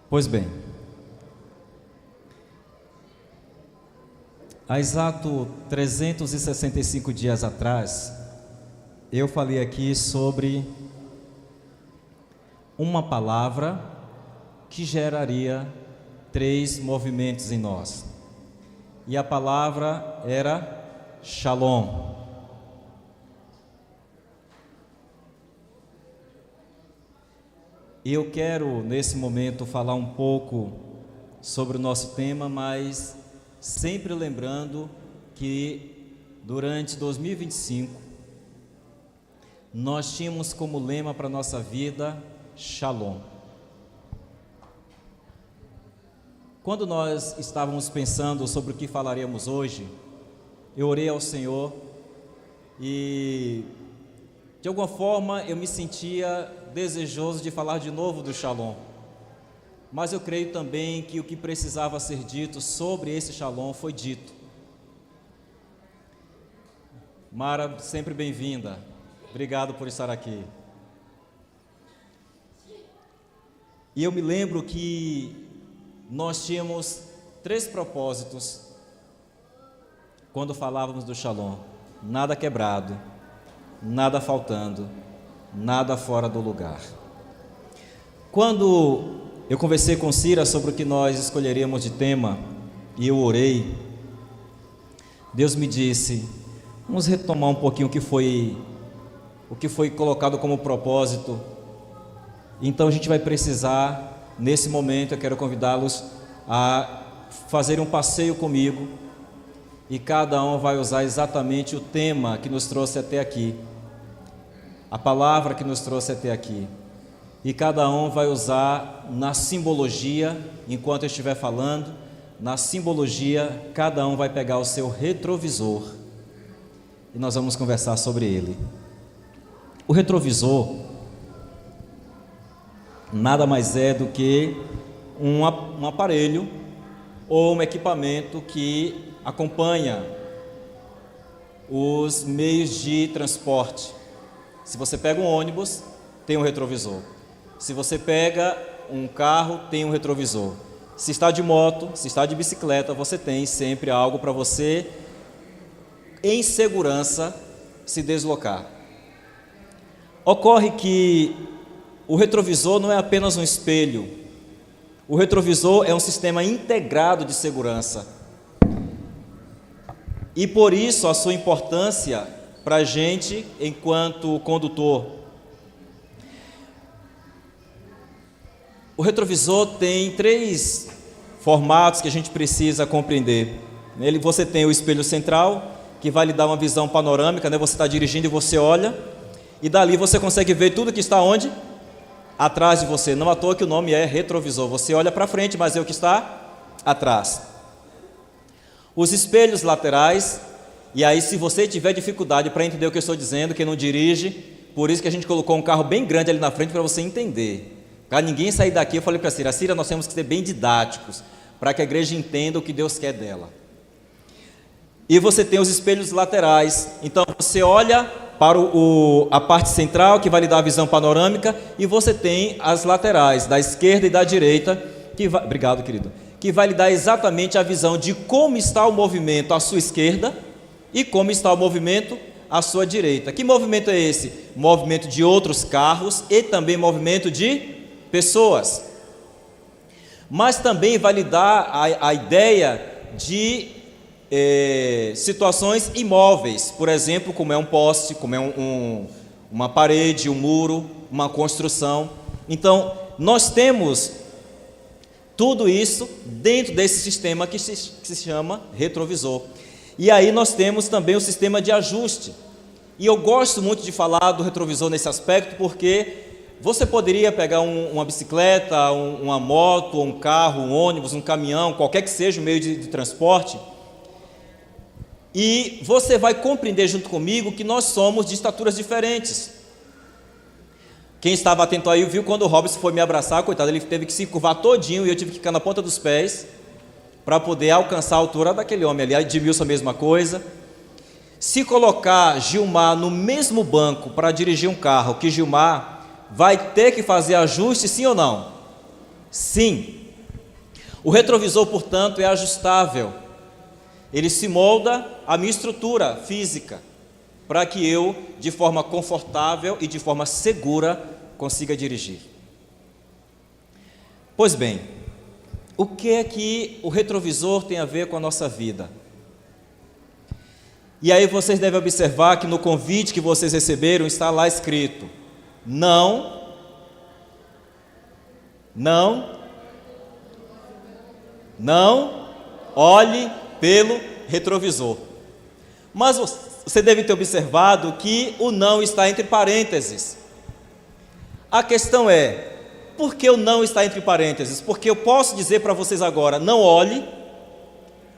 Pois bem, há exato 365 dias atrás, eu falei aqui sobre uma palavra que geraria 3 movimentos em nós. E a palavra era Shalom. Eu quero, nesse momento, falar um pouco sobre o nosso tema, mas sempre lembrando que durante 2025 nós tínhamos como lema para a nossa vida Shalom. Quando nós estávamos pensando sobre o que falaríamos hoje, eu orei ao Senhor e de alguma forma eu me sentia desejoso de falar de novo do Shalom, mas eu creio também que o que precisava ser dito sobre esse Shalom foi dito. Mara, sempre bem-vinda, obrigado por estar aqui. E eu me lembro que nós tínhamos 3 propósitos quando falávamos do Shalom: nada quebrado, nada faltando, nada fora do lugar. Quando eu conversei com Cira sobre o que nós escolheríamos de tema e eu orei, Deus me disse: vamos retomar um pouquinho o que foi colocado como propósito. Então a gente vai precisar, nesse momento eu quero convidá-los a fazer um passeio comigo e cada um vai usar exatamente o tema que nos trouxe até aqui, a palavra que nos trouxe até aqui, e cada um vai usar na simbologia, enquanto eu estiver falando, na simbologia, cada um vai pegar o seu retrovisor e nós vamos conversar sobre ele. O retrovisor nada mais é do que um aparelho ou um equipamento que acompanha os meios de transporte. Se você pega um ônibus, tem um retrovisor. Se você pega um carro, tem um retrovisor. Se está de moto, se está de bicicleta, você tem sempre algo para você, em segurança, se deslocar. Ocorre que o retrovisor não é apenas um espelho. O retrovisor é um sistema integrado de segurança. E por isso a sua importância para a gente enquanto condutor. O retrovisor tem 3 formatos que a gente precisa compreender. Nele você tem o espelho central, que vai lhe dar uma visão panorâmica, né? Você está dirigindo e você olha, e dali você consegue ver tudo que está onde? Atrás de você. Não à toa que o nome é retrovisor. Você olha para frente, mas é o que está atrás. Os espelhos laterais, e aí se você tiver dificuldade para entender o que eu estou dizendo, quem não dirige, por isso que a gente colocou um carro bem grande ali na frente para você entender. Para ninguém sair daqui, eu falei para a Cira, nós temos que ser bem didáticos, para que a igreja entenda o que Deus quer dela. E você tem os espelhos laterais, então você olha para a parte central, que vai lhe dar a visão panorâmica, e você tem as laterais, da esquerda e da direita, obrigado, querido, que vai lhe dar exatamente a visão de como está o movimento à sua esquerda e como está o movimento à sua direita. Que movimento é esse? Movimento de outros carros e também movimento de pessoas. Mas também vai lhe dar a ideia de situações imóveis, por exemplo, como é um poste, como é uma parede, um muro, uma construção. Então, nós temos tudo isso dentro desse sistema que se chama retrovisor. E aí nós temos também o sistema de ajuste. E eu gosto muito de falar do retrovisor nesse aspecto, porque você poderia pegar uma bicicleta, uma moto, um carro, um ônibus, um caminhão, qualquer que seja o meio de transporte, e você vai compreender junto comigo que nós somos de estaturas diferentes. Quem estava atento aí viu quando o Robson foi me abraçar, coitado, ele teve que se curvar todinho e eu tive que ficar na ponta dos pés para poder alcançar a altura daquele homem ali. Edmilson a mesma coisa. Se colocar Gilmar no mesmo banco para dirigir um carro que Gilmar, vai ter que fazer ajuste, sim ou não? Sim. O retrovisor, portanto, é ajustável. Ele se molda à minha estrutura física, para que eu, de forma confortável e de forma segura, consiga dirigir. Pois bem, o que é que o retrovisor tem a ver com a nossa vida? E aí vocês devem observar que no convite que vocês receberam está lá escrito: não olhe pelo retrovisor. Mas você deve ter observado que o não está entre parênteses. A questão é, por que o não está entre parênteses? Porque eu posso dizer para vocês agora, não olhe,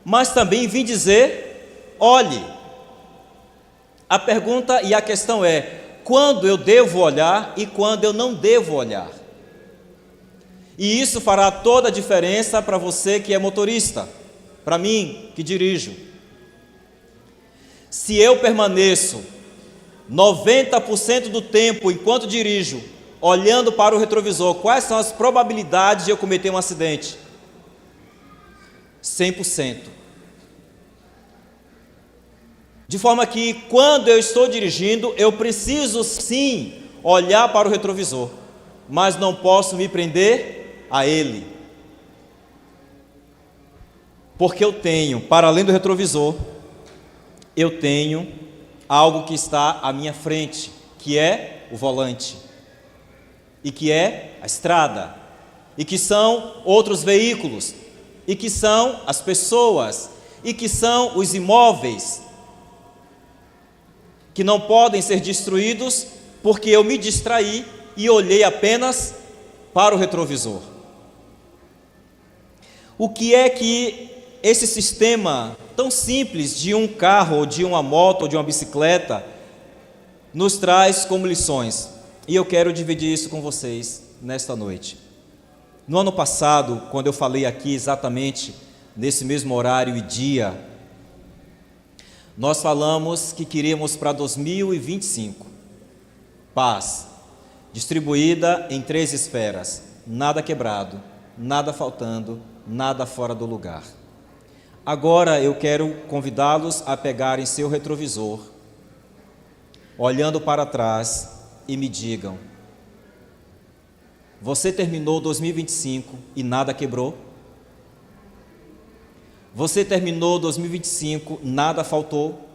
mas também vim dizer, olhe. A pergunta e a questão é, quando eu devo olhar e quando eu não devo olhar? E isso fará toda a diferença para você que é motorista, para mim que dirijo. Se eu permaneço 90% do tempo enquanto dirijo, olhando para o retrovisor, quais são as probabilidades de eu cometer um acidente? 100%. De forma que, quando eu estou dirigindo, eu preciso sim olhar para o retrovisor, mas não posso me prender a ele. Porque eu tenho, para além do retrovisor, eu tenho algo que está à minha frente, que é o volante, e que é a estrada, e que são outros veículos, e que são as pessoas, e que são os imóveis, que não podem ser destruídos porque eu me distraí e olhei apenas para o retrovisor. O que é que esse sistema tão simples de um carro, ou de uma moto, ou de uma bicicleta, nos traz como lições? E eu quero dividir isso com vocês nesta noite. No ano passado, quando eu falei aqui exatamente nesse mesmo horário e dia, nós falamos que queríamos para 2025 paz, distribuída em 3 esferas: nada quebrado, nada faltando, nada fora do lugar. Agora eu quero convidá-los a pegarem seu retrovisor, olhando para trás, e me digam: você terminou 2025 e nada quebrou? Você terminou 2025, nada faltou?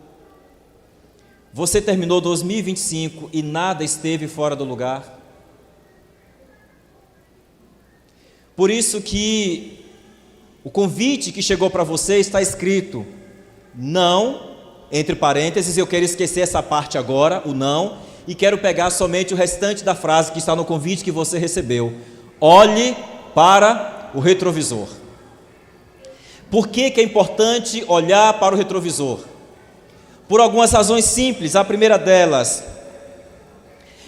Você terminou 2025 e nada esteve fora do lugar? Por isso que o convite que chegou para você está escrito, não, entre parênteses, eu quero esquecer essa parte agora, o não, e quero pegar somente o restante da frase que está no convite que você recebeu. Olhe para o retrovisor. Por que é importante olhar para o retrovisor? Por algumas razões simples. A primeira delas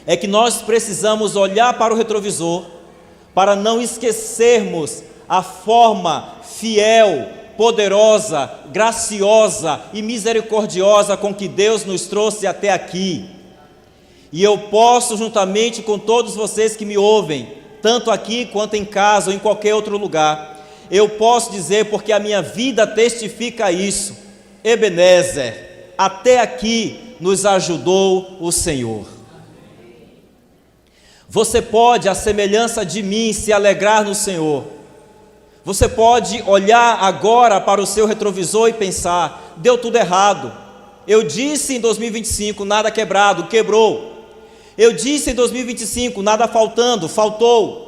é que nós precisamos olhar para o retrovisor para não esquecermos a forma fiel, poderosa, graciosa e misericordiosa com que Deus nos trouxe até aqui. E eu posso, juntamente com todos vocês que me ouvem, tanto aqui quanto em casa ou em qualquer outro lugar, eu posso dizer, porque a minha vida testifica isso: Ebenezer, até aqui nos ajudou o Senhor. Você pode, à semelhança de mim, se alegrar no Senhor. Você pode olhar agora para o seu retrovisor e pensar: deu tudo errado. Eu disse em 2025, nada quebrado, quebrou. Eu disse em 2025, nada faltando, faltou.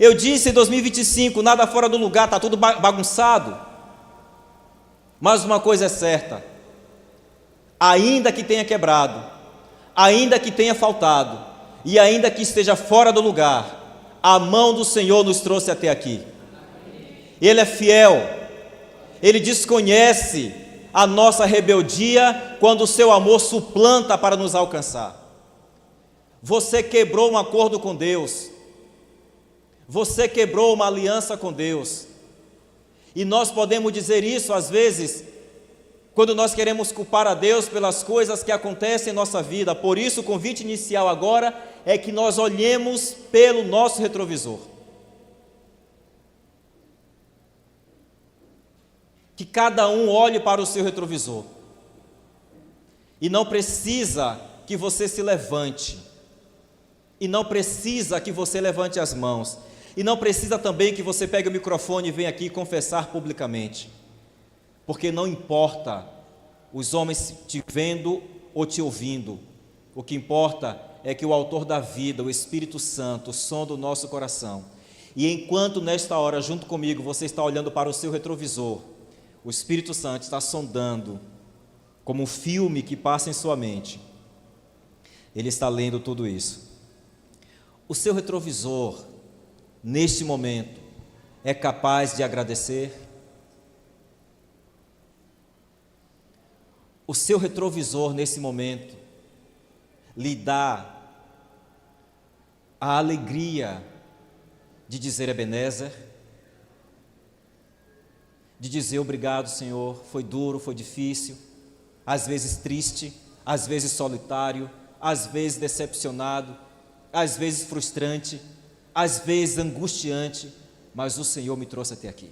Eu disse em 2025, nada fora do lugar, está tudo bagunçado. Mas uma coisa é certa: ainda que tenha quebrado, ainda que tenha faltado, e ainda que esteja fora do lugar, a mão do Senhor nos trouxe até aqui. Ele é fiel, Ele desconhece a nossa rebeldia quando o seu amor suplanta para nos alcançar. Você quebrou um acordo com Deus, você quebrou uma aliança com Deus, e nós podemos dizer isso às vezes, quando nós queremos culpar a Deus pelas coisas que acontecem em nossa vida. Por isso o convite inicial agora é que nós olhemos pelo nosso retrovisor. que cada um olhe para o seu retrovisor. E não precisa que você se levante. E não precisa que você levante as mãos. E não precisa também que você pegue o microfone e venha aqui confessar publicamente. Porque não importa os homens te vendo ou te ouvindo. O que importa é que o autor da vida, o Espírito Santo, sonda o nosso coração. E enquanto nesta hora, junto comigo, você está olhando para o seu retrovisor, o Espírito Santo está sondando, como um filme que passa em sua mente. Ele está lendo tudo isso. O seu retrovisor, neste momento, é capaz de agradecer? O seu retrovisor, nesse momento, lhe dá a alegria de dizer Ebenezer, de dizer obrigado, Senhor, foi duro, foi difícil, às vezes triste, às vezes solitário, às vezes decepcionado, às vezes frustrante, às vezes angustiante, mas o Senhor me trouxe até aqui.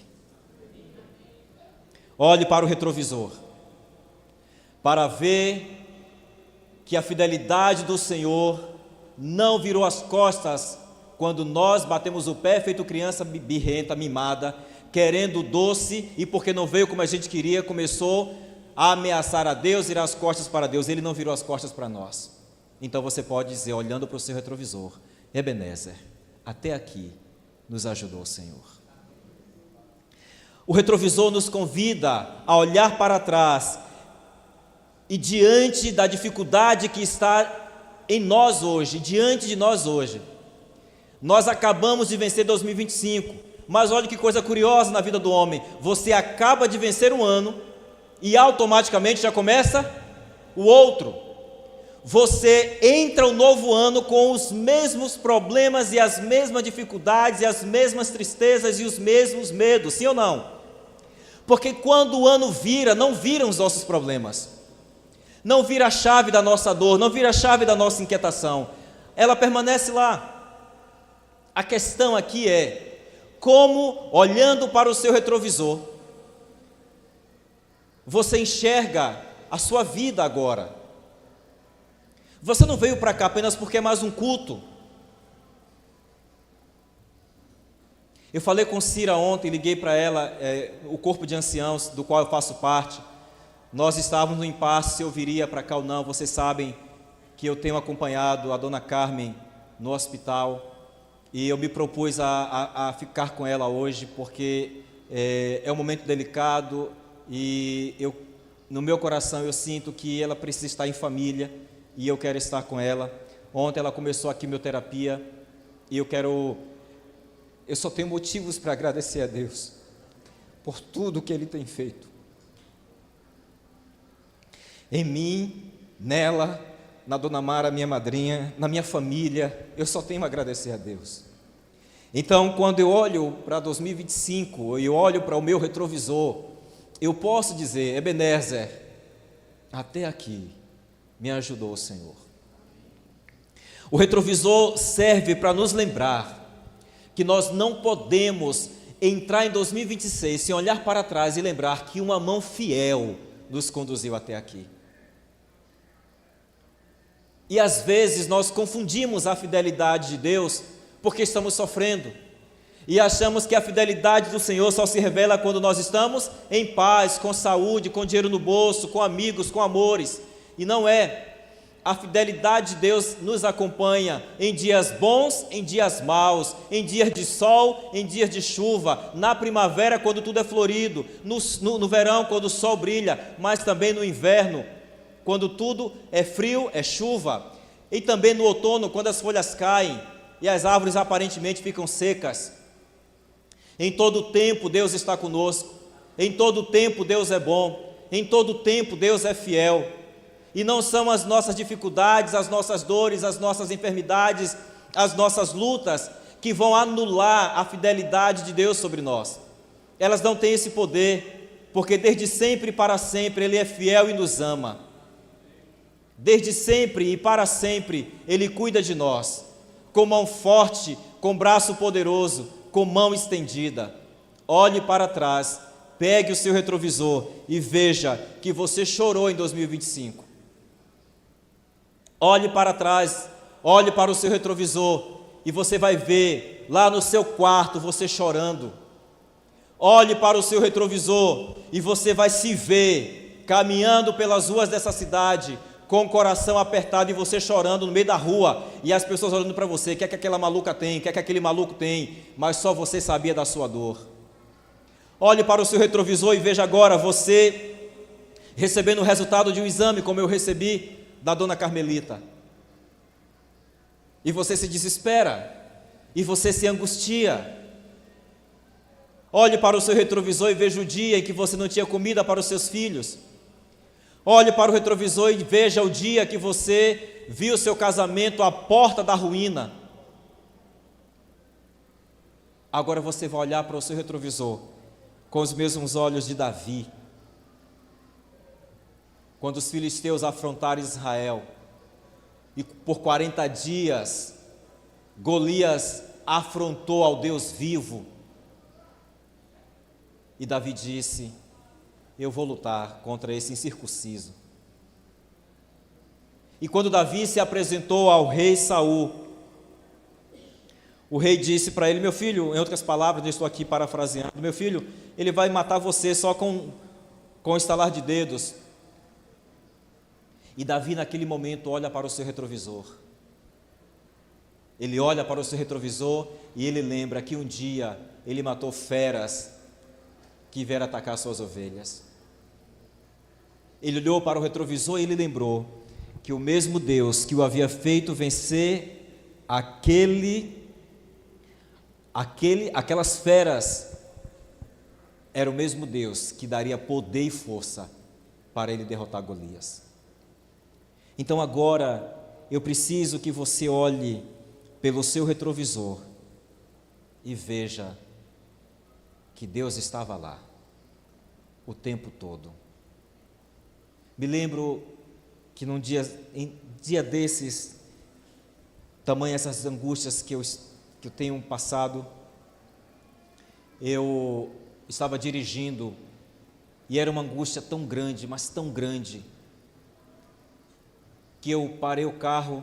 Olhe para o retrovisor, para ver que a fidelidade do Senhor não virou as costas quando nós batemos o pé feito criança birrenta, mimada, querendo o doce, e porque não veio como a gente queria, começou a ameaçar a Deus, virar as costas para Deus. Ele não virou as costas para nós. Então você pode dizer, olhando para o seu retrovisor, Ebenezer, até aqui nos ajudou o Senhor. O retrovisor nos convida a olhar para trás e diante da dificuldade que está em nós hoje, diante de nós hoje, nós acabamos de vencer 2025, mas olha que coisa curiosa na vida do homem, você acaba de vencer um ano e automaticamente já começa o outro. Você entra o novo ano com os mesmos problemas e as mesmas dificuldades e as mesmas tristezas e os mesmos medos, sim ou não? Porque quando o ano vira, não viram os nossos problemas, não vira a chave da nossa dor, não vira a chave da nossa inquietação, ela permanece lá. A questão aqui é como, olhando para o seu retrovisor, você enxerga a sua vida agora. Você não veio para cá apenas porque é mais um culto. Eu falei com Cira ontem, liguei para ela, o corpo de anciãos do qual eu faço parte. Nós estávamos no impasse se eu viria para cá ou não. Vocês sabem que eu tenho acompanhado a dona Carmen no hospital e eu me propus a ficar com ela hoje porque é um momento delicado e no meu coração eu sinto que ela precisa estar em família e eu quero estar com ela. Ontem ela começou a quimioterapia e eu só tenho motivos para agradecer a Deus por tudo que Ele tem feito. Em mim, nela, na dona Mara, minha madrinha, na minha família, eu só tenho a agradecer a Deus. Então, quando eu olho para 2025, eu olho para o meu retrovisor, eu posso dizer, Ebenezer, até aqui me ajudou o Senhor. O retrovisor serve para nos lembrar que nós não podemos entrar em 2026 sem olhar para trás e lembrar que uma mão fiel nos conduziu até aqui. E às vezes nós confundimos a fidelidade de Deus porque estamos sofrendo e achamos que a fidelidade do Senhor só se revela quando nós estamos em paz, com saúde, com dinheiro no bolso, com amigos, com amores, e não é. A fidelidade de Deus nos acompanha em dias bons, em dias maus, em dias de sol, em dias de chuva, na primavera quando tudo é florido, no verão quando o sol brilha, mas também no inverno, quando tudo é frio, é chuva, e também no outono quando as folhas caem e as árvores aparentemente ficam secas. Em todo o tempo Deus está conosco, em todo o tempo Deus é bom, em todo o tempo Deus é fiel. E não são as nossas dificuldades, as nossas dores, as nossas enfermidades, as nossas lutas que vão anular a fidelidade de Deus sobre nós. Elas não têm esse poder, porque desde sempre e para sempre Ele é fiel e nos ama. Desde sempre e para sempre Ele cuida de nós, com mão forte, com braço poderoso, com mão estendida. Olhe para trás, pegue o seu retrovisor e veja que você chorou em 2025. Olhe para trás, olhe para o seu retrovisor e você vai ver lá no seu quarto você chorando. Olhe para o seu retrovisor e você vai se ver caminhando pelas ruas dessa cidade com o coração apertado e você chorando no meio da rua e as pessoas olhando para você, o que é que aquela maluca tem, o que é que aquele maluco tem, mas só você sabia da sua dor. Olhe para o seu retrovisor e veja agora você recebendo o resultado de um exame, como eu recebi da dona Carmelita. E você se desespera, e você se angustia. Olhe para o seu retrovisor e veja o dia em que você não tinha comida para os seus filhos. Olhe para o retrovisor e veja o dia que você viu seu casamento à porta da ruína. Agora você vai olhar para o seu retrovisor com os mesmos olhos de Davi, quando os filisteus afrontaram Israel, e por 40 dias, Golias afrontou ao Deus vivo, e Davi disse: eu vou lutar contra esse incircunciso. E quando Davi se apresentou ao rei Saul, o rei disse para ele: meu filho, em outras palavras, eu estou aqui parafraseando, meu filho, ele vai matar você só com o estalar de dedos. E Davi naquele momento olha para o seu retrovisor. Ele olha para o seu retrovisor e ele lembra que um dia ele matou feras que vieram atacar suas ovelhas. Ele olhou para o retrovisor e ele lembrou que o mesmo Deus que o havia feito vencer aquelas feras era o mesmo Deus que daria poder e força para ele derrotar Golias. Então agora eu preciso que você olhe pelo seu retrovisor e veja que Deus estava lá o tempo todo. Me lembro que num dia desses, tamanho essas angústias que eu tenho passado, eu estava dirigindo e era uma angústia tão grande, mas tão grande, que eu parei o carro,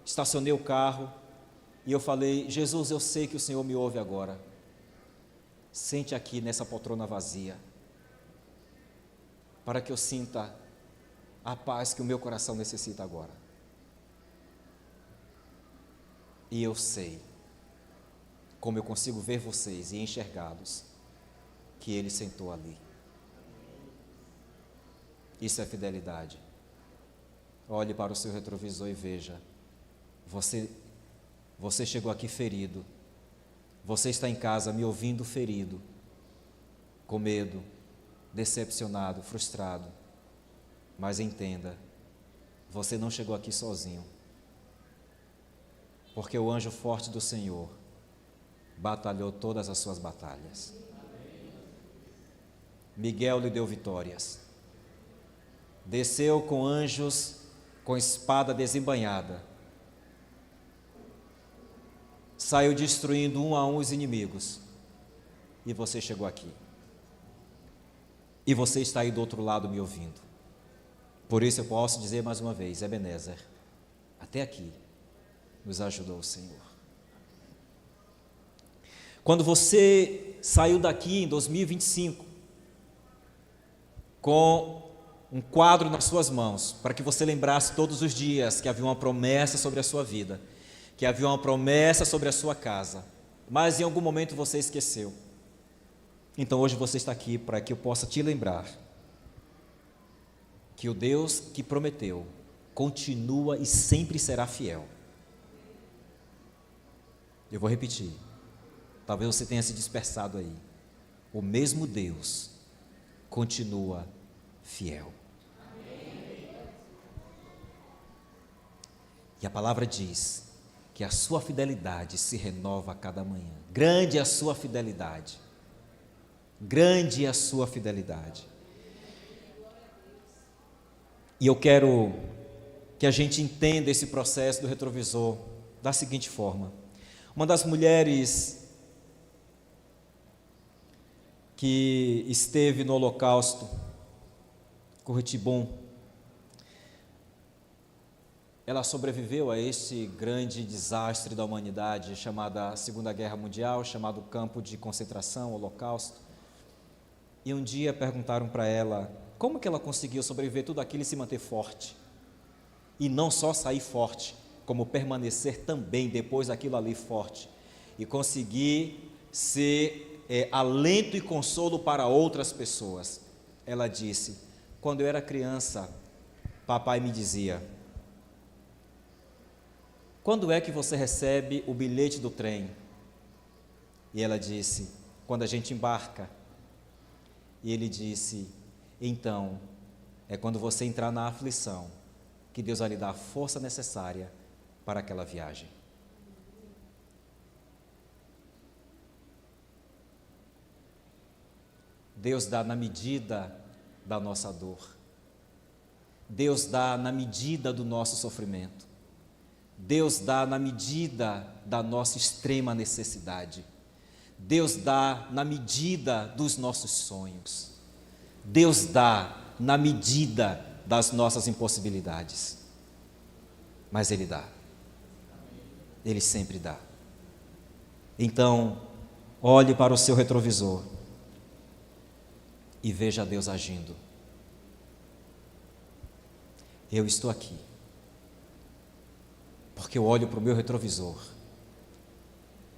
estacionei o carro e eu falei: Jesus, eu sei que o Senhor me ouve agora. Sente aqui nessa poltrona vazia, para que eu sinta a paz que o meu coração necessita agora. E eu sei, como eu consigo ver vocês e enxergá-los, que Ele sentou ali. Isso é fidelidade. Olhe para o seu retrovisor e veja, você chegou aqui ferido, você está em casa me ouvindo ferido, com medo, decepcionado, frustrado, mas entenda, você não chegou aqui sozinho, porque o anjo forte do Senhor batalhou todas as suas batalhas. Miguel lhe deu vitórias, desceu com anjos com espada desembainhada, saiu destruindo um a um os inimigos, e você chegou aqui, e você está aí do outro lado me ouvindo. Por isso eu posso dizer mais uma vez: Ebenezer, até aqui nos ajudou o Senhor. Quando você saiu daqui em 2025 com um quadro nas suas mãos, para que você lembrasse todos os dias que havia uma promessa sobre a sua vida, que havia uma promessa sobre a sua casa, mas em algum momento você esqueceu. Então hoje você está aqui para que eu possa te lembrar que o Deus que prometeu continua e sempre será fiel. Eu vou repetir, talvez você tenha se dispersado aí. O mesmo Deus continua fiel. E a palavra diz que a sua fidelidade se renova a cada manhã. Grande é a sua fidelidade. Grande é a sua fidelidade. E eu quero que a gente entenda esse processo do retrovisor da seguinte forma. Uma das mulheres que esteve no Holocausto, Corretibon, ela sobreviveu a este grande desastre da humanidade, chamada Segunda Guerra Mundial, chamado campo de concentração, Holocausto. E um dia perguntaram para ela como que ela conseguiu sobreviver tudo aquilo e se manter forte. E não só sair forte, como permanecer também depois daquilo ali forte. E conseguir ser alento e consolo para outras pessoas. Ela disse: quando eu era criança, papai me dizia: quando é que você recebe o bilhete do trem? E ela disse: quando a gente embarca. E ele disse: então, é quando você entrar na aflição, que Deus vai lhe dar a força necessária para aquela viagem. Deus dá na medida da nossa dor. Deus dá na medida do nosso sofrimento. Deus dá na medida da nossa extrema necessidade. Deus dá na medida dos nossos sonhos. Deus dá na medida das nossas impossibilidades. Mas Ele dá. Ele sempre dá. Então, olhe para o seu retrovisor e veja Deus agindo. Eu estou aqui porque eu olho para o meu retrovisor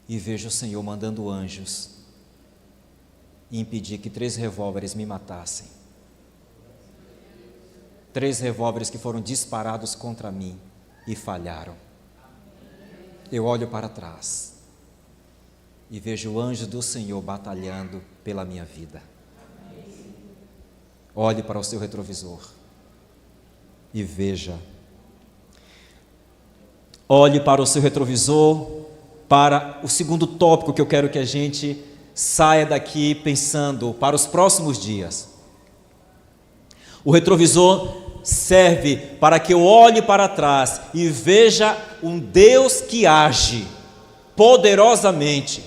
e vejo o Senhor mandando anjos e impedir que 3 revólveres me matassem. 3 revólveres que foram disparados contra mim e falharam. Eu olho para trás e vejo o anjo do Senhor batalhando pela minha vida. Olhe para o seu retrovisor e veja. Olhe para o seu retrovisor, para o segundo tópico que eu quero que a gente saia daqui pensando para os próximos dias. O retrovisor serve para que eu olhe para trás e veja um Deus que age poderosamente,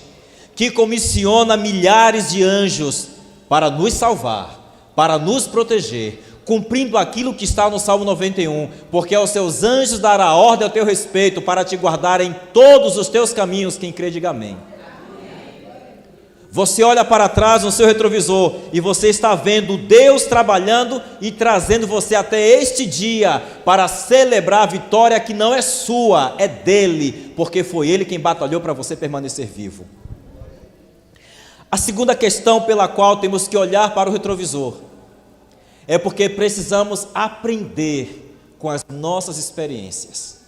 que comissiona milhares de anjos para nos salvar, para nos proteger, cumprindo aquilo que está no Salmo 91, porque aos seus anjos dará ordem ao teu respeito, para te guardar em todos os teus caminhos. Quem crê, diga amém. Você olha para trás no seu retrovisor e você está vendo Deus trabalhando e trazendo você até este dia para celebrar a vitória que não é sua, é dele, porque foi ele quem batalhou para você permanecer vivo. A segunda questão pela qual temos que olhar para o retrovisor é porque precisamos aprender com as nossas experiências.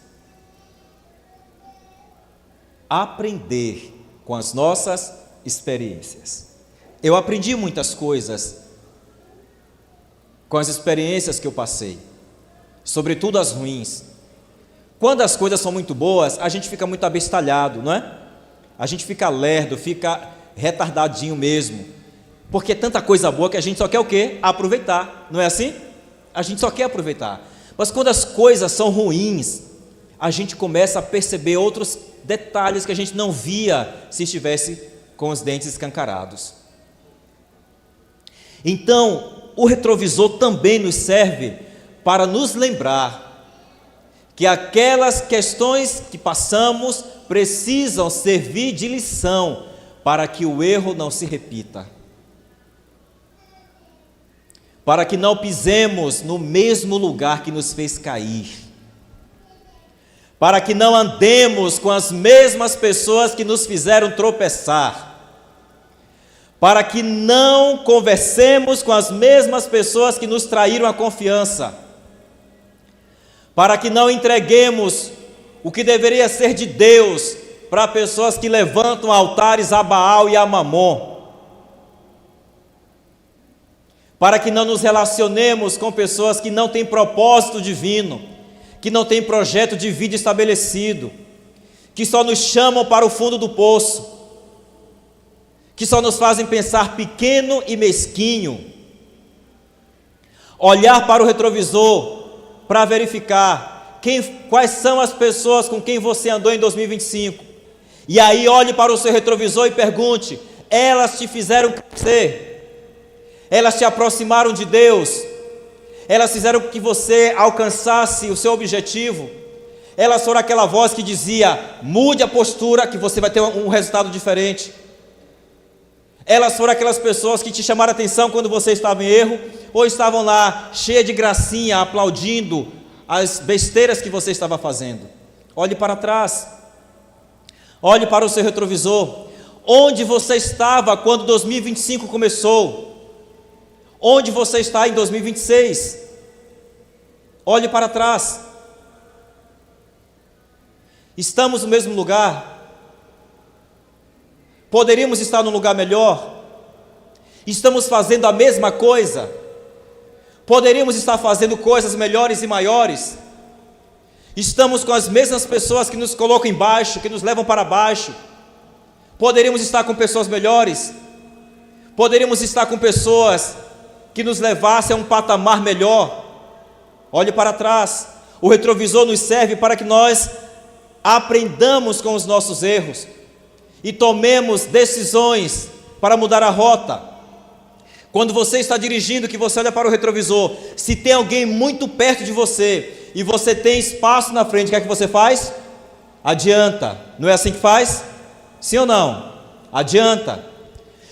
Aprender com as nossas experiências. Eu aprendi muitas coisas com as experiências que eu passei, sobretudo as ruins. Quando as coisas são muito boas, a gente fica muito abestalhado, não é? A gente fica lerdo, fica retardadinho mesmo, porque é tanta coisa boa que a gente só quer o quê? Aproveitar, não é assim? A gente só quer aproveitar. Mas quando as coisas são ruins, a gente começa a perceber outros detalhes que a gente não via se estivesse com os dentes escancarados. Então, o retrovisor também nos serve para nos lembrar que aquelas questões que passamos precisam servir de lição para que o erro não se repita, para que não pisemos no mesmo lugar que nos fez cair, para que não andemos com as mesmas pessoas que nos fizeram tropeçar, para que não conversemos com as mesmas pessoas que nos traíram a confiança, para que não entreguemos o que deveria ser de Deus para pessoas que levantam altares a Baal e a Mamon, para que não nos relacionemos com pessoas que não têm propósito divino, que não têm projeto de vida estabelecido, que só nos chamam para o fundo do poço, que só nos fazem pensar pequeno e mesquinho. Olhar para o retrovisor para verificar quais são as pessoas com quem você andou em 2025. E aí olhe para o seu retrovisor e pergunte: elas te fizeram crescer? elas te aproximaram de Deus, elas fizeram com que você alcançasse o seu objetivo, elas foram aquela voz que dizia: mude a postura que você vai ter um resultado diferente. Elas foram aquelas pessoas que te chamaram a atenção quando você estava em erro, ou estavam lá cheia de gracinha, aplaudindo as besteiras que você estava fazendo. Olhe para trás, olhe para o seu retrovisor. Onde você estava quando 2025 começou? Onde você está em 2026? Olhe para trás. Estamos no mesmo lugar? Poderíamos estar num lugar melhor? Estamos fazendo a mesma coisa? Poderíamos estar fazendo coisas melhores e maiores? Estamos com as mesmas pessoas que nos colocam embaixo, que nos levam para baixo? Poderíamos estar com pessoas melhores? Poderíamos estar com pessoas que nos levassem a um patamar melhor? Olhe para trás. O retrovisor nos serve para que nós aprendamos com os nossos erros e tomemos decisões para mudar a rota. Quando você está dirigindo, que você olha para o retrovisor, se tem alguém muito perto de você e você tem espaço na frente, o que é que você faz? Adianta. Não é assim que faz? Sim ou não? Adianta.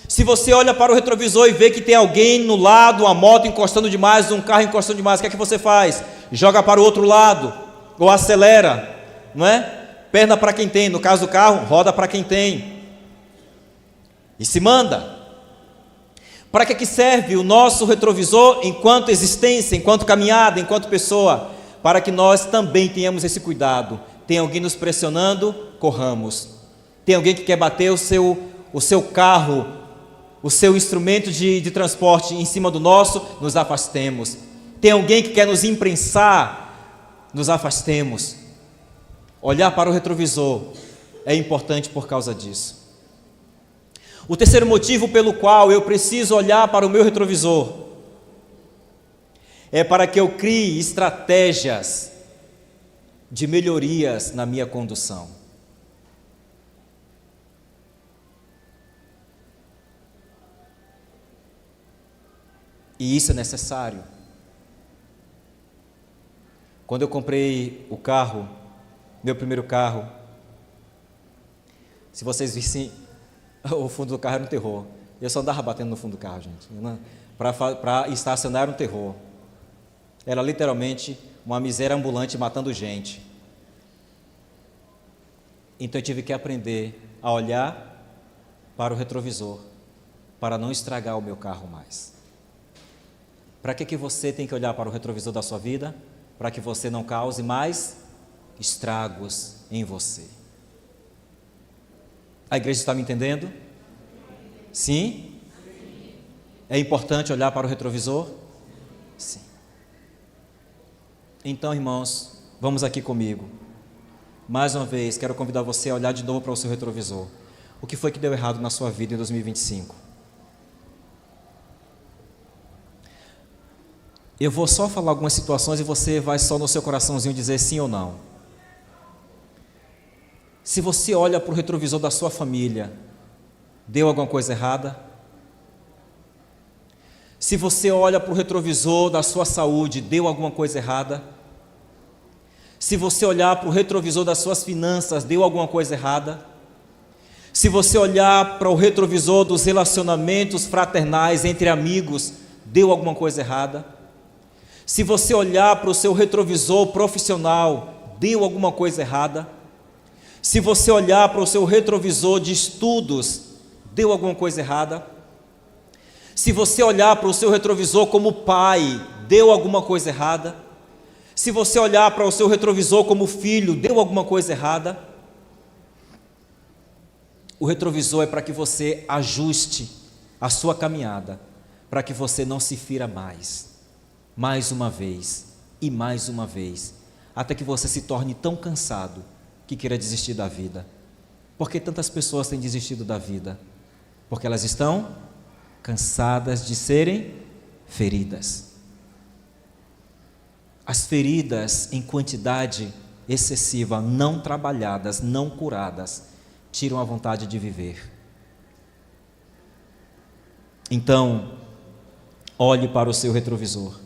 Se você olha para o retrovisor e vê que tem alguém no lado, uma moto encostando demais, um carro encostando demais, o que é que você faz? Joga para o outro lado, ou acelera, não é? Perna para quem tem, no caso do carro, roda para quem tem. E se manda. Para que serve o nosso retrovisor enquanto existência, enquanto caminhada, enquanto pessoa? Para que nós também tenhamos esse cuidado. Tem alguém nos pressionando? Corramos. Tem alguém que quer bater o seu carro, o seu instrumento de transporte em cima do nosso? Nos afastemos. Tem alguém que quer nos imprensar? Nos afastemos. Olhar para o retrovisor é importante por causa disso. O terceiro motivo pelo qual eu preciso olhar para o meu retrovisor é para que eu crie estratégias de melhorias na minha condução. E isso é necessário. Quando eu comprei o carro, meu primeiro carro, se vocês vissem, o fundo do carro era um terror. Eu só andava batendo no fundo do carro, gente. Para estacionar era um terror. Era literalmente uma miséria ambulante matando gente. Então eu tive que aprender a olhar para o retrovisor, para não estragar o meu carro mais. Para que você tem que olhar para o retrovisor da sua vida? Para que você não cause mais estragos em você. A igreja está me entendendo? Sim? É importante olhar para o retrovisor? Sim. Então, irmãos, vamos aqui comigo. Mais uma vez, quero convidar você a olhar de novo para o seu retrovisor. O que foi que deu errado na sua vida em 2025? Eu vou só falar algumas situações e você vai só no seu coraçãozinho dizer sim ou não. Se você olha para o retrovisor da sua família, deu alguma coisa errada? Se você olha para o retrovisor da sua saúde, deu alguma coisa errada? Se você olhar para o retrovisor das suas finanças, deu alguma coisa errada? Se você olhar para o retrovisor dos relacionamentos fraternais entre amigos, deu alguma coisa errada? Se você olhar para o seu retrovisor profissional, deu alguma coisa errada? Se você olhar para o seu retrovisor de estudos, deu alguma coisa errada? Se você olhar para o seu retrovisor como pai, deu alguma coisa errada? Se você olhar para o seu retrovisor como filho, deu alguma coisa errada? O retrovisor é para que você ajuste a sua caminhada, para que você não se fira mais uma vez, e mais uma vez, até que você se torne tão cansado que queira desistir da vida. Por que tantas pessoas têm desistido da vida? Porque elas estão cansadas de serem feridas. As feridas em quantidade excessiva, não trabalhadas, não curadas, tiram a vontade de viver. Então, Olhe para o seu retrovisor.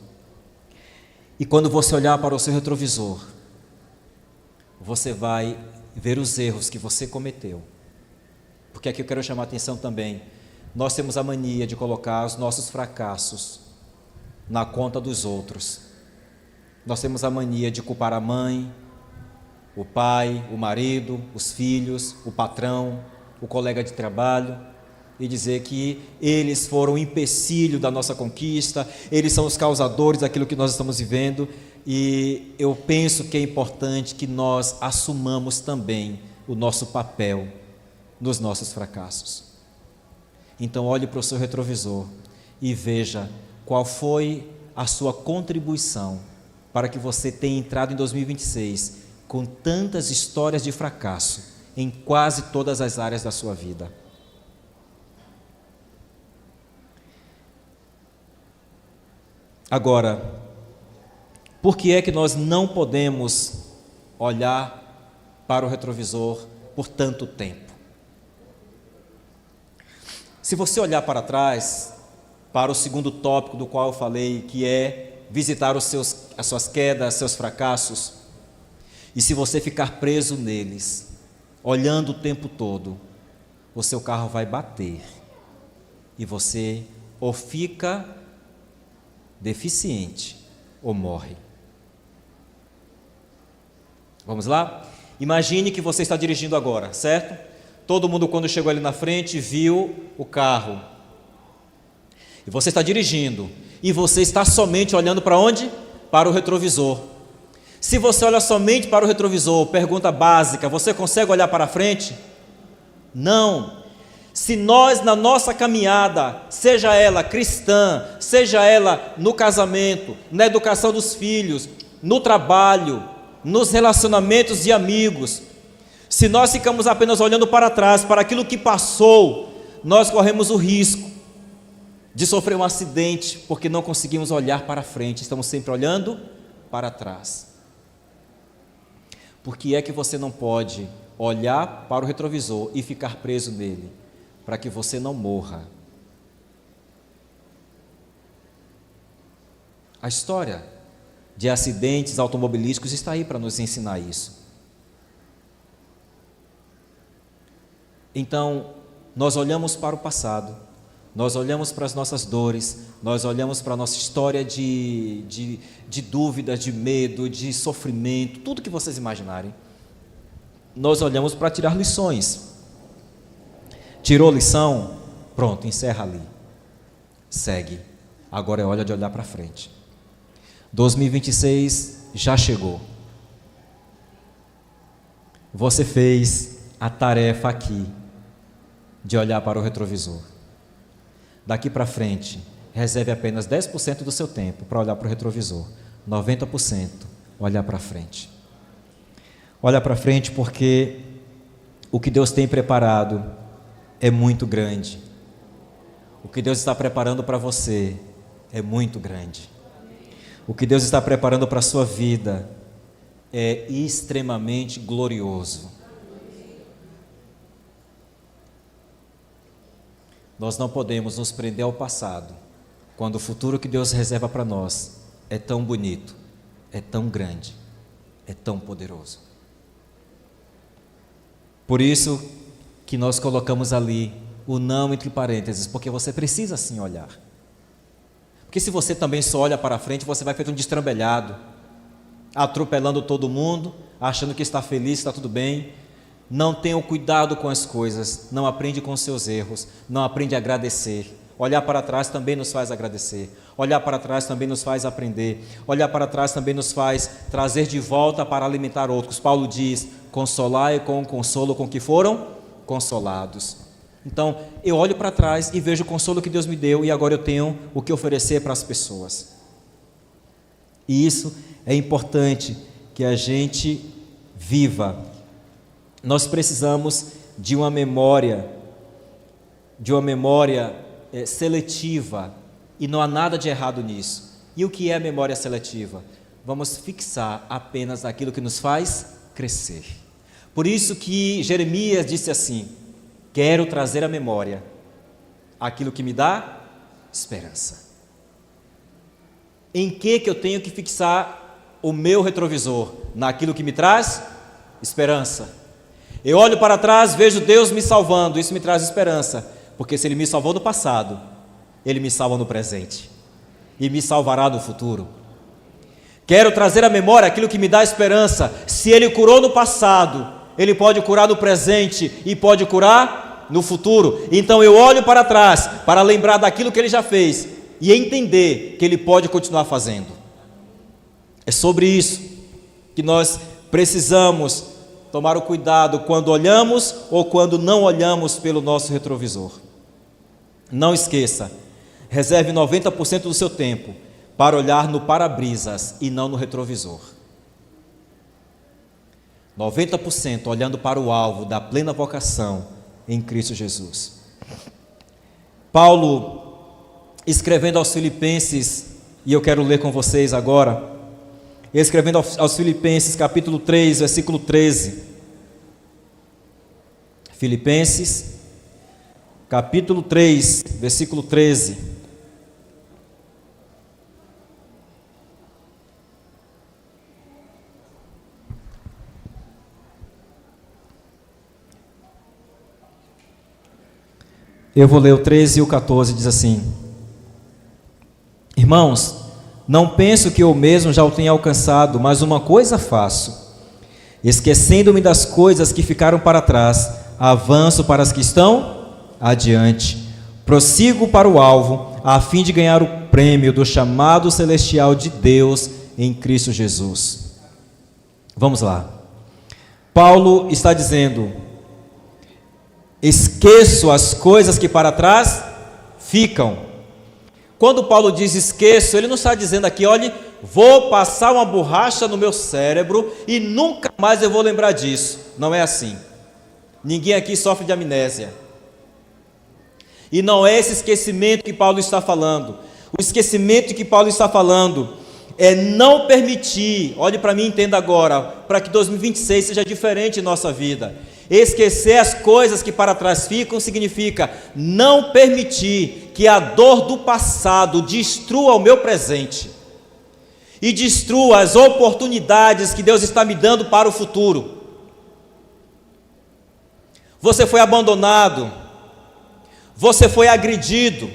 E quando você olhar para o seu retrovisor, você vai ver os erros que você cometeu. Porque aqui eu quero chamar a atenção também. Nós temos a mania de colocar os nossos fracassos na conta dos outros. Nós temos a mania de culpar a mãe, o pai, o marido, os filhos, o patrão, o colega de trabalho, e dizer que eles foram o empecilho da nossa conquista, eles são os causadores daquilo que nós estamos vivendo. E eu penso que é importante que nós assumamos também o nosso papel nos nossos fracassos. Então olhe para o seu retrovisor e veja qual foi a sua contribuição para que você tenha entrado em 2026 com tantas histórias de fracasso em quase todas as áreas da sua vida. Agora, por que é que nós não podemos olhar para o retrovisor por tanto tempo? Se você olhar para trás, para o segundo tópico do qual eu falei, que é visitar as suas quedas, seus fracassos, e se você ficar preso neles, olhando o tempo todo, o seu carro vai bater e você ou fica deficiente ou morre. Vamos lá? Imagine que você está dirigindo agora, certo? Todo mundo, quando chegou ali na frente, viu o carro. E você está dirigindo. E você está somente olhando para onde? Para o retrovisor. Se você olha somente para o retrovisor, pergunta básica, você consegue olhar para frente? Não. Se nós, na nossa caminhada, seja ela cristã, seja ela no casamento, na educação dos filhos, no trabalho, nos relacionamentos de amigos, se nós ficamos apenas olhando para trás, para aquilo que passou, nós corremos o risco de sofrer um acidente, porque não conseguimos olhar para frente, estamos sempre olhando para trás. Por que é que você não pode olhar para o retrovisor e ficar preso nele? Para que você não morra. A história de acidentes automobilísticos está aí para nos ensinar isso. Então, nós olhamos para o passado, nós olhamos para as nossas dores, nós olhamos para a nossa história de dúvidas, de medo, de sofrimento, tudo que vocês imaginarem. Nós olhamos para tirar lições. Tirou lição? Pronto, encerra ali. Segue. Agora é hora de olhar para frente. 2026 já chegou. Você fez a tarefa aqui de olhar para o retrovisor. Daqui para frente, reserve apenas 10% do seu tempo para olhar para o retrovisor. 90% olhar para frente. Olha para frente porque o que Deus tem preparado é muito grande. O que Deus está preparando para você é muito grande. O que Deus está preparando para a sua vida é extremamente glorioso. Nós não podemos nos prender ao passado, quando o futuro que Deus reserva para nós é tão bonito, é tão grande, é tão poderoso. Por isso que nós colocamos ali o não entre parênteses, porque você precisa sim olhar. Porque se você também só olha para frente, você vai feito um destrambelhado, atropelando todo mundo, achando que está feliz, está tudo bem. Não tenha cuidado com as coisas, não aprende com os seus erros, não aprende a agradecer. Olhar para trás também nos faz agradecer. Olhar para trás também nos faz aprender. Olhar para trás também nos faz trazer de volta para alimentar outros. Paulo diz, consolai com o consolo com que foram consolados. Então, eu olho para trás e vejo o consolo que Deus me deu e agora eu tenho o que oferecer para as pessoas. E isso é importante que a gente viva. Nós precisamos de uma memória seletiva, e não há nada de errado nisso. E o que é a memória seletiva? Vamos fixar apenas aquilo que nos faz crescer. Por isso que Jeremias disse assim: quero trazer à memória aquilo que me dá esperança. Em que eu tenho que fixar o meu retrovisor? Naquilo que me traz esperança. Eu olho para trás, vejo Deus me salvando, isso me traz esperança, porque se Ele me salvou no passado, Ele me salva no presente e me salvará no futuro. Quero trazer à memória aquilo que me dá esperança. Se Ele curou no passado, Ele pode curar no presente e pode curar no futuro. Então eu olho para trás para lembrar daquilo que Ele já fez e entender que Ele pode continuar fazendo. É sobre isso que nós precisamos tomar o cuidado quando olhamos ou quando não olhamos pelo nosso retrovisor. Não esqueça, reserve 90% do seu tempo para olhar no para-brisas e não no retrovisor. 90% olhando para o alvo da plena vocação em Cristo Jesus. Paulo, escrevendo aos Filipenses, e eu quero ler com vocês agora, escrevendo aos Filipenses, capítulo 3, versículo 13. Filipenses, capítulo 3, versículo 13. Eu vou ler o 13 e o 14, diz assim: Irmãos, não penso que eu mesmo já o tenha alcançado, mas uma coisa faço, esquecendo-me das coisas que ficaram para trás, avanço para as que estão adiante, prossigo para o alvo, a fim de ganhar o prêmio do chamado celestial de Deus em Cristo Jesus. Vamos lá. Paulo está dizendo: esqueço as coisas que para trás ficam. Quando Paulo diz esqueço, ele não está dizendo aqui, olhe, vou passar uma borracha no meu cérebro e nunca mais eu vou lembrar disso. Não é assim. Ninguém aqui sofre de amnésia. E não é esse esquecimento que Paulo está falando. O esquecimento que Paulo está falando é não permitir, olhe para mim e entenda agora, para que 2026 seja diferente em nossa vida. Esquecer as coisas que para trás ficam significa não permitir que a dor do passado destrua o meu presente e destrua as oportunidades que Deus está me dando para o futuro. Você foi abandonado, você foi agredido,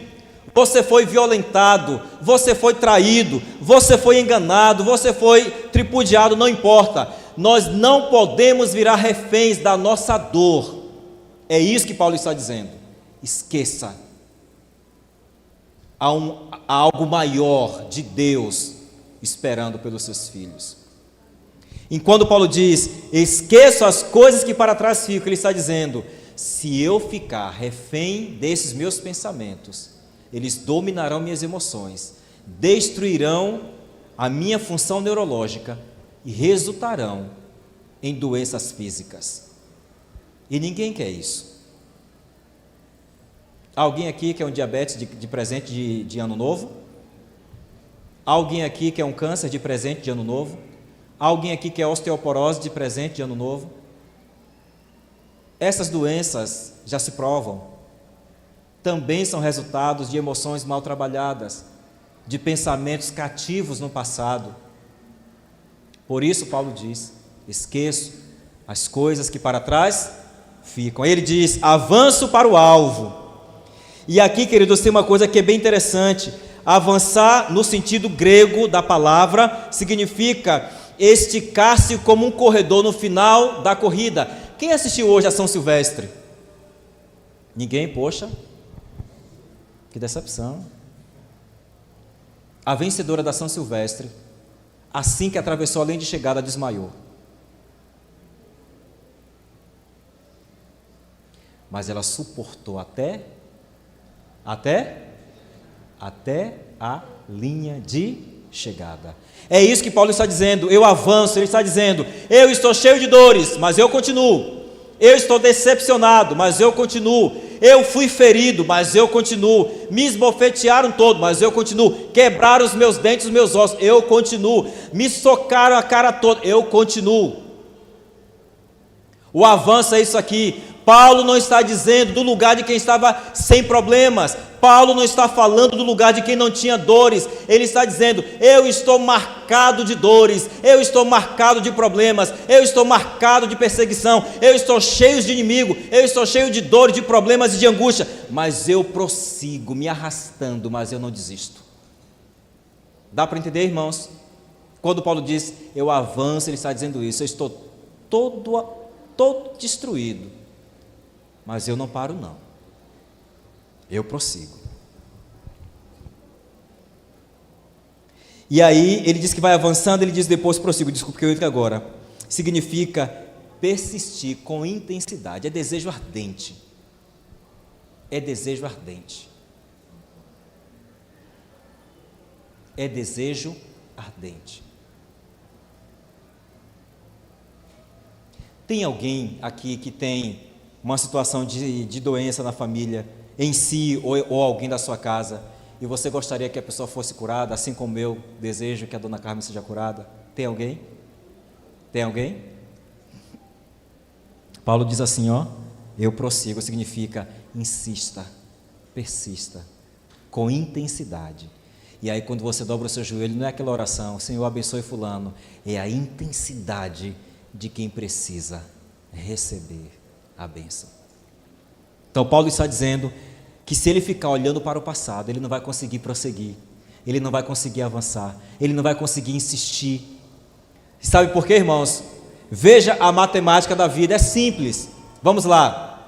você foi violentado, você foi traído, você foi enganado, você foi tripudiado, não importa. Nós não podemos virar reféns da nossa dor. É isso que Paulo está dizendo. Esqueça. Há algo maior de Deus esperando pelos seus filhos. Enquanto Paulo diz, esqueça as coisas que para trás ficam, ele está dizendo, se eu ficar refém desses meus pensamentos, eles dominarão minhas emoções, destruirão a minha função neurológica e resultarão em doenças físicas. E ninguém quer isso. Alguém aqui quer um diabetes de presente de ano novo? Alguém aqui quer um câncer de presente de ano novo? Alguém aqui quer osteoporose de presente de ano novo? Essas doenças já se provam. Também são resultados de emoções mal trabalhadas, de pensamentos cativos no passado. Por isso Paulo diz, esqueço as coisas que para trás ficam. Aí ele diz, avanço para o alvo. E aqui, queridos, tem uma coisa que é bem interessante. Avançar no sentido grego da palavra significa esticar-se como um corredor no final da corrida. Quem assistiu hoje a São Silvestre? Ninguém, poxa. Que decepção. A vencedora da São Silvestre, assim que atravessou a linha de chegada, desmaiou. Mas ela suportou até a linha de chegada. É isso que Paulo está dizendo, eu avanço. Ele está dizendo, eu estou cheio de dores, mas eu continuo. Eu estou decepcionado, mas eu continuo. Eu fui ferido, mas eu continuo. Me esbofetearam todo, mas eu continuo. Quebraram os meus dentes, os meus ossos, eu continuo. Me socaram a cara toda, eu continuo. O avanço é isso aqui. Paulo não está dizendo do lugar de quem estava sem problemas. Paulo não está falando do lugar de quem não tinha dores, ele está dizendo: eu estou marcado de dores, eu estou marcado de problemas, eu estou marcado de perseguição, eu estou cheio de inimigo, eu estou cheio de dores, de problemas e de angústia, mas eu prossigo, me arrastando, mas eu não desisto. Dá para entender, irmãos? Quando Paulo diz, eu avanço, ele está dizendo isso, eu estou todo destruído, mas eu não paro não, eu prossigo. E aí ele diz que vai avançando, ele diz depois prossigo, desculpa que eu entro agora, significa persistir com intensidade, é desejo ardente, é desejo ardente, é desejo ardente. Tem alguém aqui que tem uma situação de doença na família, em si ou alguém da sua casa, e você gostaria que a pessoa fosse curada, assim como eu desejo que a dona Carmen seja curada? Tem alguém? Tem alguém? Paulo diz assim, ó, eu prossigo, significa insista, persista, com intensidade. E aí quando você dobra o seu joelho, não é aquela oração, Senhor abençoe fulano, é a intensidade de quem precisa receber a bênção. Então Paulo está dizendo que se ele ficar olhando para o passado, ele não vai conseguir prosseguir, ele não vai conseguir avançar, ele não vai conseguir insistir. Sabe por quê, irmãos? Veja a matemática da vida, é simples. Vamos lá.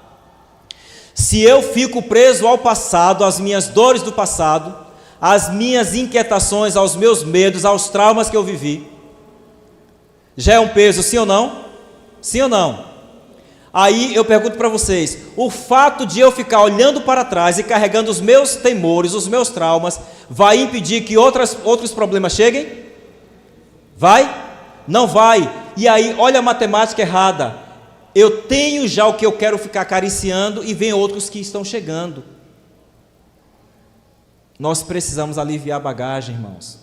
Se eu fico preso ao passado, às minhas dores do passado, às minhas inquietações, aos meus medos, aos traumas que eu vivi, já é um peso, sim ou não? Sim ou não? Aí eu pergunto para vocês, o fato de eu ficar olhando para trás e carregando os meus temores, os meus traumas, vai impedir que outros problemas cheguem? Vai? Não vai. E aí, olha a matemática errada, eu tenho já o que eu quero ficar acariciando e vem outros que estão chegando. Nós precisamos aliviar a bagagem, irmãos.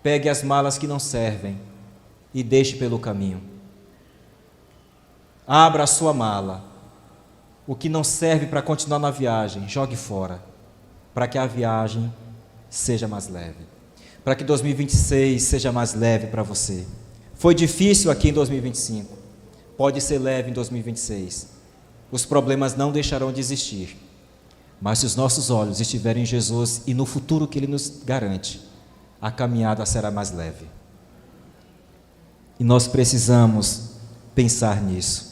Pegue as malas que não servem e deixe pelo caminho. Abra a sua mala. O que não serve para continuar na viagem, jogue fora, para que a viagem seja mais leve, para que 2026 seja mais leve para você. Foi difícil aqui em 2025, pode ser leve em 2026. Os problemas não deixarão de existir, mas se os nossos olhos estiverem em Jesus e no futuro que Ele nos garante, a caminhada será mais leve. E nós precisamos pensar nisso.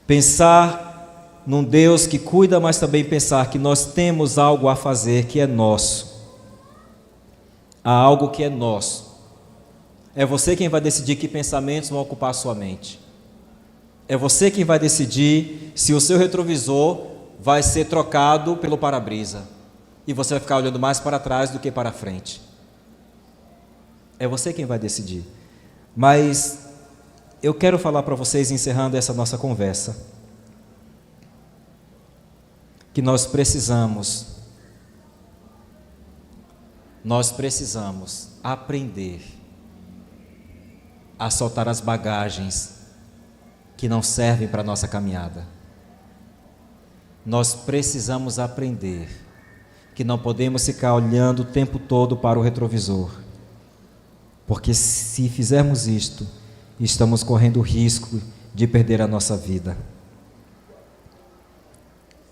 Pensar num Deus que cuida, mas também pensar que nós temos algo a fazer que é nosso. Há algo que é nosso. É você quem vai decidir que pensamentos vão ocupar a sua mente. É você quem vai decidir se o seu retrovisor vai ser trocado pelo para-brisa e você vai ficar olhando mais para trás do que para frente. É você quem vai decidir. Mas eu quero falar para vocês, encerrando essa nossa conversa, que nós precisamos aprender a soltar as bagagens que não servem para a nossa caminhada. Nós precisamos aprender que não podemos ficar olhando o tempo todo para o retrovisor, porque se fizermos isto, estamos correndo o risco de perder a nossa vida.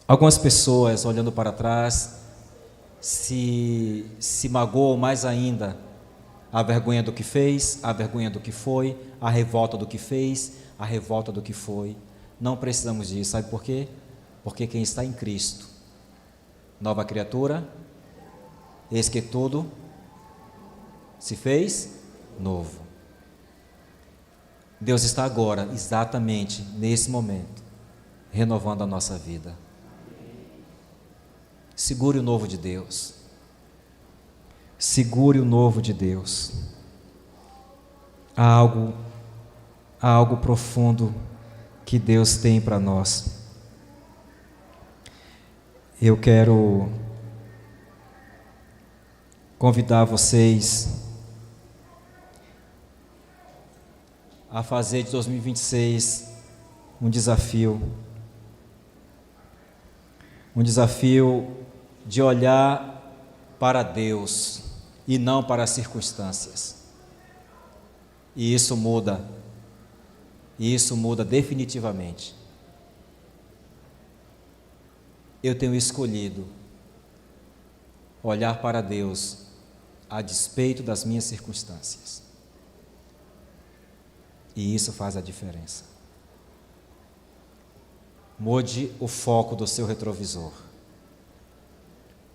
Algumas pessoas, olhando para trás, se magoam mais ainda, a vergonha do que fez, a vergonha do que foi, a revolta do que fez, a revolta do que foi. Não precisamos disso, sabe por quê? Porque quem está em Cristo, nova criatura, eis que tudo se fez novo. Deus está agora, exatamente nesse momento, renovando a nossa vida. Segure o novo de Deus. Segure o novo de Deus. Há algo profundo que Deus tem para nós. Eu quero convidar vocês a fazer de 2026 um desafio de olhar para Deus e não para as circunstâncias. E isso muda definitivamente. Eu tenho escolhido olhar para Deus a despeito das minhas circunstâncias. E isso faz a diferença. Mude o foco do seu retrovisor.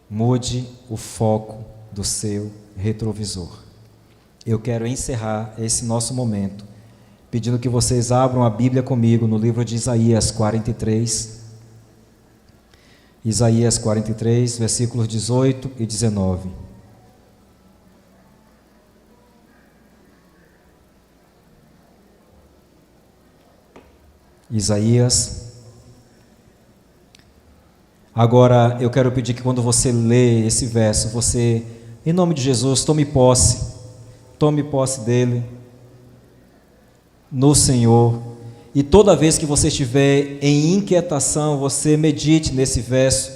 Mude o foco do seu retrovisor. Eu quero encerrar esse nosso momento pedindo que vocês abram a Bíblia comigo no livro de Isaías 43. Isaías 43, versículos 18 e 19. Isaías. Agora eu quero pedir que quando você lê esse verso, você, em nome de Jesus, tome posse dele no Senhor, e toda vez que você estiver em inquietação, você medite nesse verso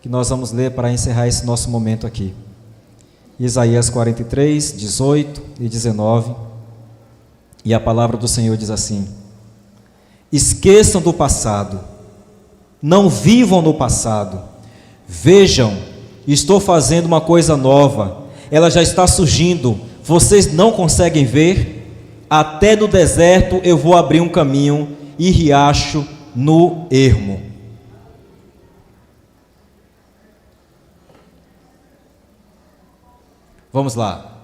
que nós vamos ler para encerrar esse nosso momento aqui. Isaías 43, 18 e 19, e a palavra do Senhor diz assim: esqueçam do passado, não vivam no passado, vejam, estou fazendo uma coisa nova, ela já está surgindo, vocês não conseguem ver? Até no deserto eu vou abrir um caminho e riacho no ermo. Vamos lá.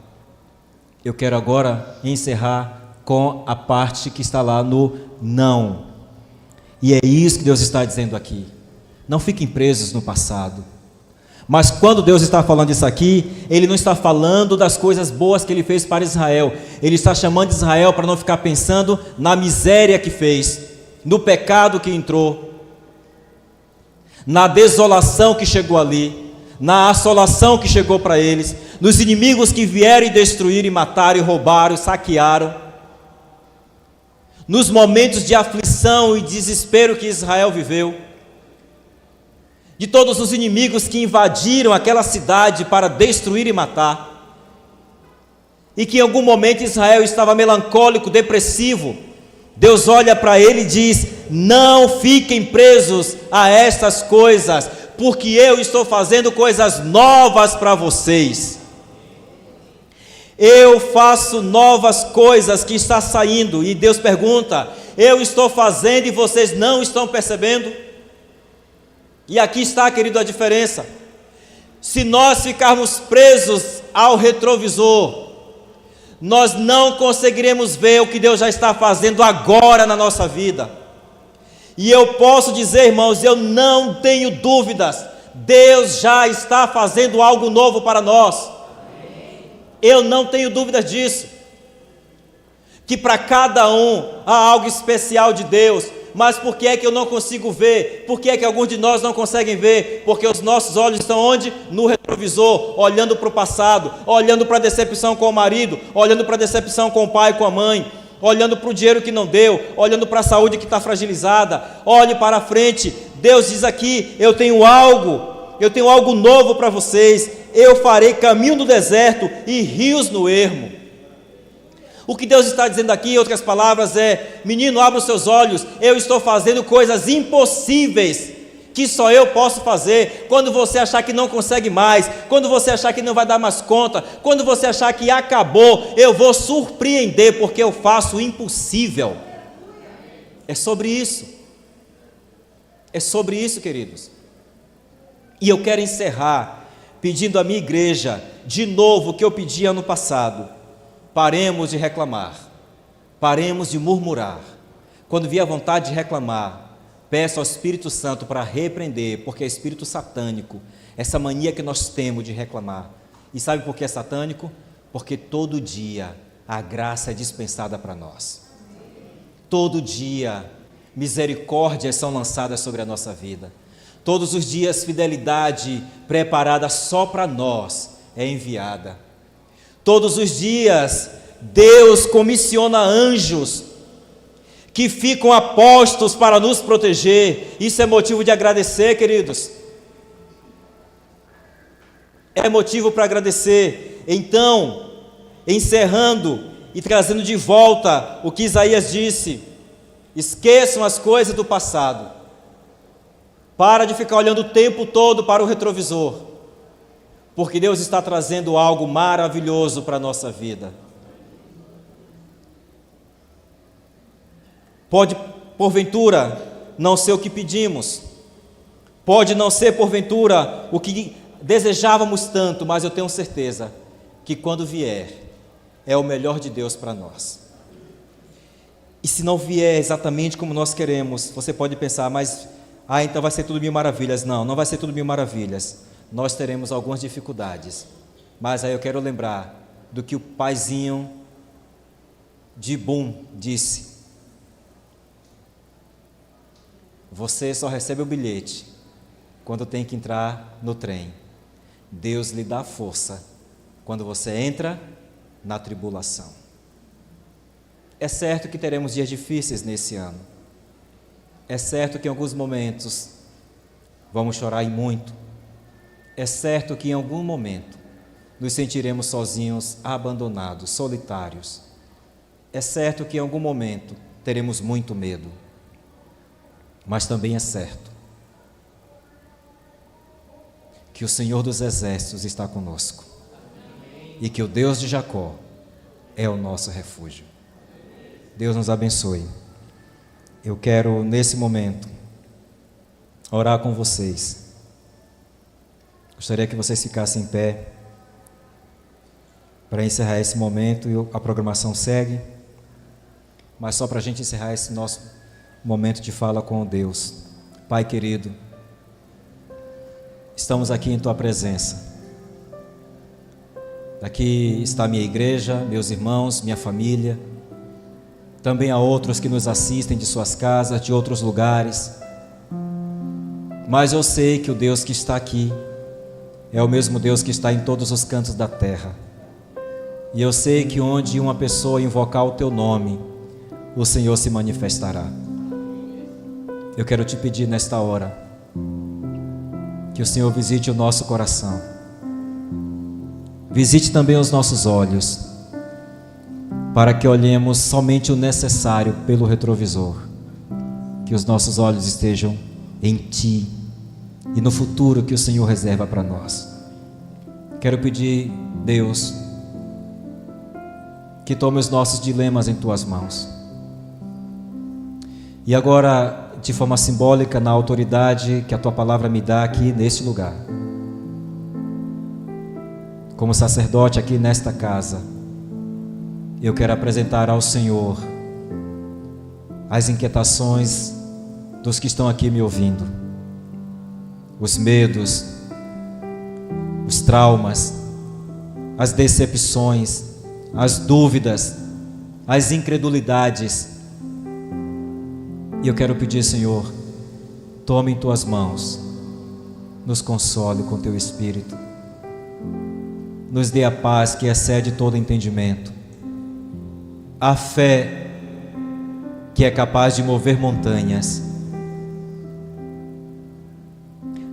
Eu quero agora encerrar com a parte que está lá no não. E é isso que Deus está dizendo aqui. Não fiquem presos no passado. Mas quando Deus está falando isso aqui, Ele não está falando das coisas boas que Ele fez para Israel. Ele está chamando Israel para não ficar pensando na miséria que fez, no pecado que entrou, na desolação que chegou ali, na assolação que chegou para eles, nos inimigos que vieram e destruíram, e mataram, e roubaram, e saquearam, nos momentos de aflição e desespero que Israel viveu, de todos os inimigos que invadiram aquela cidade para destruir e matar, e que em algum momento Israel estava melancólico, depressivo. Deus olha para ele e diz: não fiquem presos a estas coisas, porque eu estou fazendo coisas novas para vocês. Eu faço novas coisas que está saindo. E Deus pergunta: eu estou fazendo e vocês não estão percebendo? E aqui está, querido, a diferença. Se nós ficarmos presos ao retrovisor, nós não conseguiremos ver o que Deus já está fazendo agora na nossa vida. E eu posso dizer, irmãos, eu não tenho dúvidas, Deus já está fazendo algo novo para nós. Eu não tenho dúvidas disso. Que para cada um há algo especial de Deus. Mas por que é que eu não consigo ver? Por que é que alguns de nós não conseguem ver? Porque os nossos olhos estão onde? No retrovisor, olhando para o passado, olhando para a decepção com o marido, olhando para a decepção com o pai e com a mãe, olhando para o dinheiro que não deu, olhando para a saúde que está fragilizada. Olhe para frente. Deus diz aqui: eu tenho algo novo para vocês. Eu farei caminho no deserto e rios no ermo. O que Deus está dizendo aqui, em outras palavras, é: menino, abra os seus olhos, eu estou fazendo coisas impossíveis, que só eu posso fazer. Quando você achar que não consegue mais, quando você achar que não vai dar mais conta, quando você achar que acabou, eu vou surpreender, porque eu faço o impossível. É sobre isso. É sobre isso, queridos. E eu quero encerrar pedindo à minha igreja, de novo, o que eu pedi ano passado: paremos de reclamar, paremos de murmurar. Quando vier a vontade de reclamar, peça ao Espírito Santo para repreender, porque é espírito satânico, essa mania que nós temos de reclamar. E sabe por que é satânico? Porque todo dia a graça é dispensada para nós. Todo dia misericórdias são lançadas sobre a nossa vida. Todos os dias fidelidade preparada só para nós é enviada. Todos os dias Deus comissiona anjos que ficam a postos para nos proteger. Isso é motivo de agradecer, queridos. é motivo para agradecer. Então, encerrando e trazendo de volta o que Isaías disse: esqueçam as coisas do passado. Para de ficar olhando o tempo todo para o retrovisor, porque Deus está trazendo algo maravilhoso para a nossa vida. Pode, porventura, não ser o que pedimos, pode não ser, porventura, o que desejávamos tanto, mas eu tenho certeza que quando vier, é o melhor de Deus para nós. E se não vier exatamente como nós queremos, você pode pensar, mas então vai ser tudo mil maravilhas. Não, não vai ser tudo mil maravilhas. Nós teremos algumas dificuldades, mas aí eu quero lembrar do que o paizinho de Boom disse: você só recebe o bilhete quando tem que entrar no trem. Deus lhe dá força quando você entra na tribulação. É certo que teremos dias difíceis nesse ano. É certo que em alguns momentos vamos chorar e muito. É certo que em algum momento nos sentiremos sozinhos, abandonados, solitários. É certo que em algum momento teremos muito medo. Mas também é certo que o Senhor dos Exércitos está conosco e que o Deus de Jacó é o nosso refúgio. Deus nos abençoe. Eu quero, nesse momento, orar com vocês. Gostaria que vocês ficassem em pé para encerrar esse momento, e a programação segue, mas só para a gente encerrar esse nosso momento de fala com Deus. Pai querido, estamos aqui em Tua presença. Aqui está a minha igreja, meus irmãos, minha família. Também há outros que nos assistem de suas casas, de outros lugares. Mas eu sei que o Deus que está aqui é o mesmo Deus que está em todos os cantos da terra. E eu sei que onde uma pessoa invocar o Teu nome, o Senhor se manifestará. Eu quero te pedir nesta hora que o Senhor visite o nosso coração. Visite também os nossos olhos, para que olhemos somente o necessário pelo retrovisor, que os nossos olhos estejam em Ti e no futuro que o Senhor reserva para nós. Quero pedir, Deus, que tome os nossos dilemas em Tuas mãos. E agora, de forma simbólica, na autoridade que a Tua palavra me dá aqui neste lugar, como sacerdote aqui nesta casa, eu quero apresentar ao Senhor as inquietações dos que estão aqui me ouvindo, os medos, os traumas, as decepções, as dúvidas, as incredulidades. E eu quero pedir, Senhor, tome em Tuas mãos, nos console com Teu Espírito, nos dê a paz que excede todo entendimento, a fé que é capaz de mover montanhas,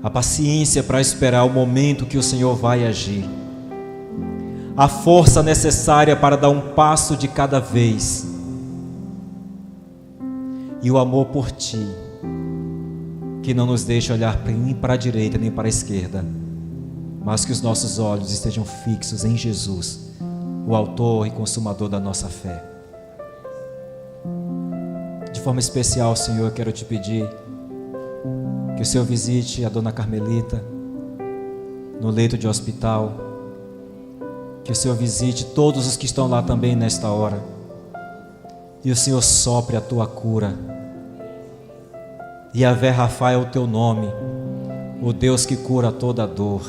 a paciência para esperar o momento que o Senhor vai agir, a força necessária para dar um passo de cada vez, e o amor por Ti, que não nos deixa olhar nem para a direita nem para a esquerda, mas que os nossos olhos estejam fixos em Jesus, o autor e consumador da nossa fé. De forma especial, Senhor, eu quero Te pedir que o Senhor visite a Dona Carmelita no leito de hospital, que o Senhor visite todos os que estão lá também nesta hora, e o Senhor sopre a Tua cura. Yahvé Rafa é o Teu nome, o Deus que cura toda a dor.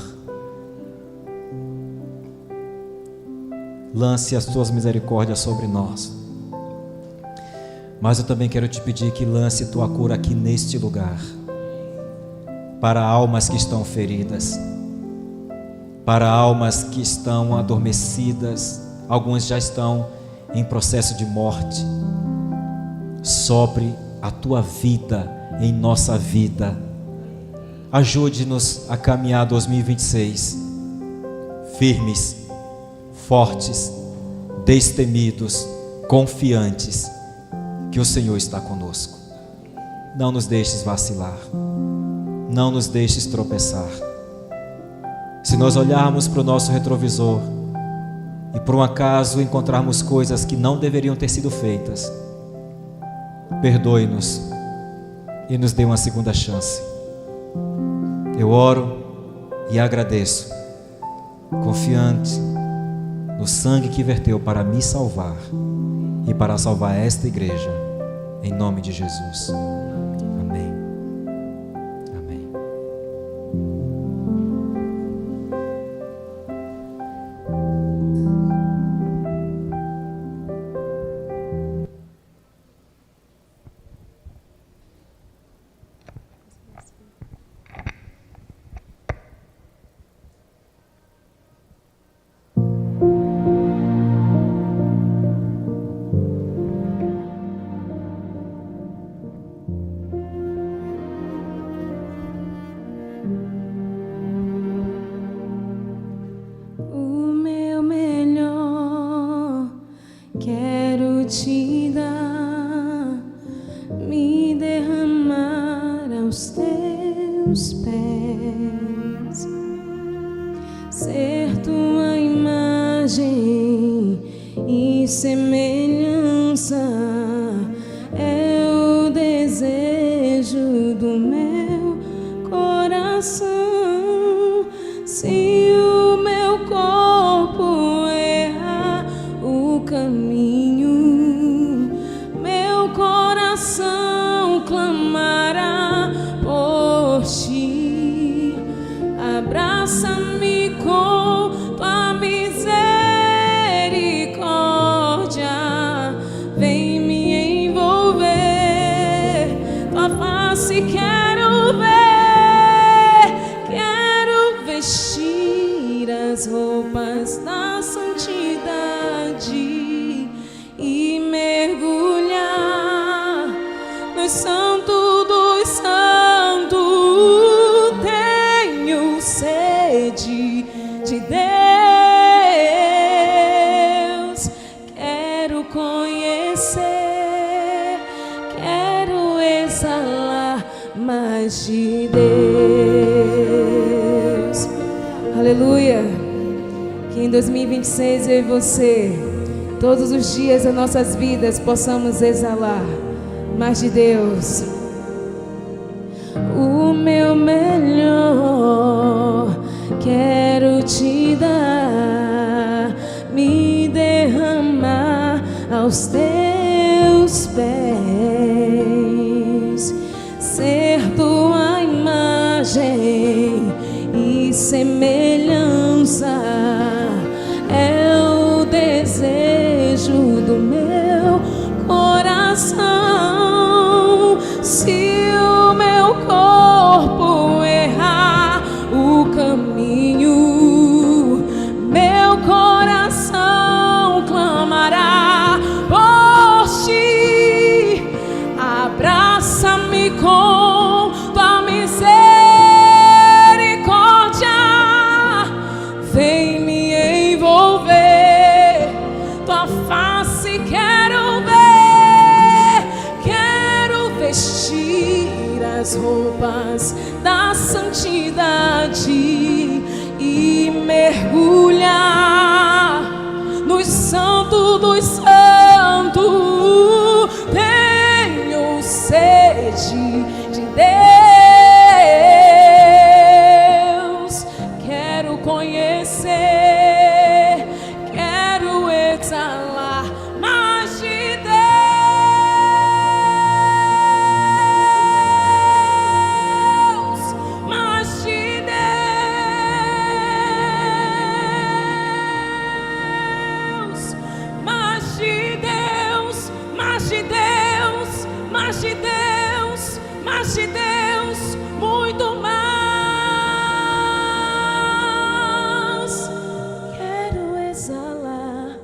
Lance as Tuas misericórdias sobre nós. Mas eu também quero Te pedir que lance Tua cura aqui neste lugar, para almas que estão feridas, para almas que estão adormecidas, algumas já estão em processo de morte. Sopre a Tua vida em nossa vida. Ajude-nos a caminhar 2026 firmes, fortes, destemidos, confiantes que o Senhor está conosco. Não nos deixes vacilar, não nos deixes tropeçar. Se nós olharmos para o nosso retrovisor e por um acaso encontrarmos coisas que não deveriam ter sido feitas, perdoe-nos e nos dê uma segunda chance. Eu oro e agradeço, confiante no sangue que verteu para me salvar e para salvar esta igreja, em nome de Jesus. Amém. Amém. Te dar, me derramar aos teus pés, ser tua imagem e semelhança é o desejo do meu coração. Se o meu corpo errar o caminho, clamará por ti. Abraça-me com tua misericórdia, vem me envolver, tua face quero ver, quero vestir as roupas da santidade e mergulhar no Santo dos Santos. Tenho sede de Deus, quero conhecer, quero exalar mais de Deus. Aleluia. Que em 2026 eu e você, todos os dias das nossas vidas, possamos exalar mais de Deus. O meu melhor quero te dar, me derramar aos teus pés, ser tua imagem e semelhança é o desejo do meu coração. Se o meu corpo errar o caminho, meu coração clamará por ti. Abraça-me com tua misericórdia, vem me envolver, tua face quero ver, quero vestir as roupas da santidade e mergulhar no Santo dos Santos. Tenho sede de Deus, quero conhecer, quero exalar mais de Deus, mais de Deus, mais de Deus, mais de Deus, mais de Deus, mais de Deus, muito mais. Quero exalar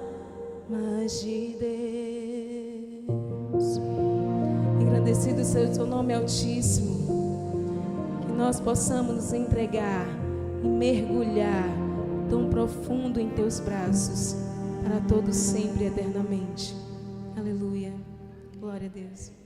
mais de Deus. Engrandecido seja o teu nome altíssimo, que nós possamos nos entregar e mergulhar tão profundo em teus braços, para todos sempre e eternamente. Aleluia. Glória a Deus.